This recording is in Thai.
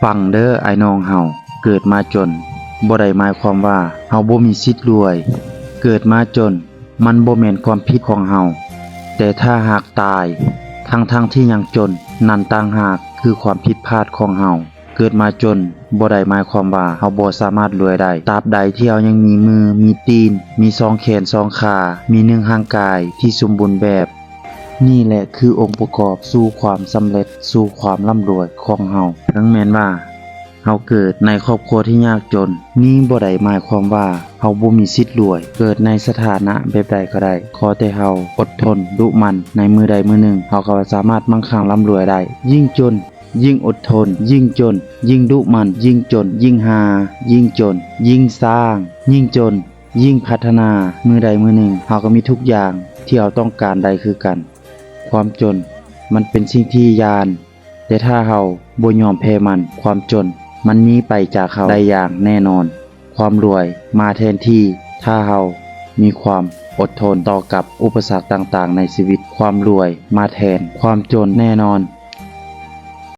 ฟังเด้อไอ้น้องเฮาเกิดมาจนบ่ได้หมายความว่าเฮาบ่มีสิทธิ์รวยเกิดมาจนมันบ่แม่นความผิดของเฮาแต่ถ้าหากตายทั้งที่ยังจนนั่นต่างหากคือความผิดพลาดของเฮาเกิดมาจนบ่ได้หมายความว่าเฮาบ่สามารถรวยได้ตราบใดที่เฮายังมีมือมีตีนมีสองแขนสองขามีหนึ่งร่างกายที่สมบูรณ์แบบนี่แหละคือองค์ประกอบสู่ความสำเร็จสู่ความร่ำรวยของเฮาถึงแม้นว่าเฮาเกิดในครอบครัวที่ยากจนนี่บ่ได้หมายความว่าเฮาบ่มีสิทธิ์รวยเกิดในสถานะแบบใดก็ได้ขอแต่เฮาอดทนดุมันในมือใดมือหนึ่งเฮาก็สามารถมั่งคั่งร่ำรวยได้ยิ่งจนยิ่งอดทนยิ่งจนยิ่งดุมันยิ่งจนยิ่งหายิ่งจนยิ่งสร้างยิ่งจนยิ่งพัฒนามือใดมือหนึ่งเฮาก็มีทุกอย่างที่เราต้องการได้คือกันความจนมันเป็นสิ่งที่ยานแต่ถ้าเฮาบ่ยอมแพ้มันความจนมันหนีไปจากเฮาได้อย่างแน่นอนความรวยมาแทนที่ถ้าเฮามีความอดทนต่อกับอุปสรรคต่างๆในชีวิตความรวยมาแทนความจนแน่นอน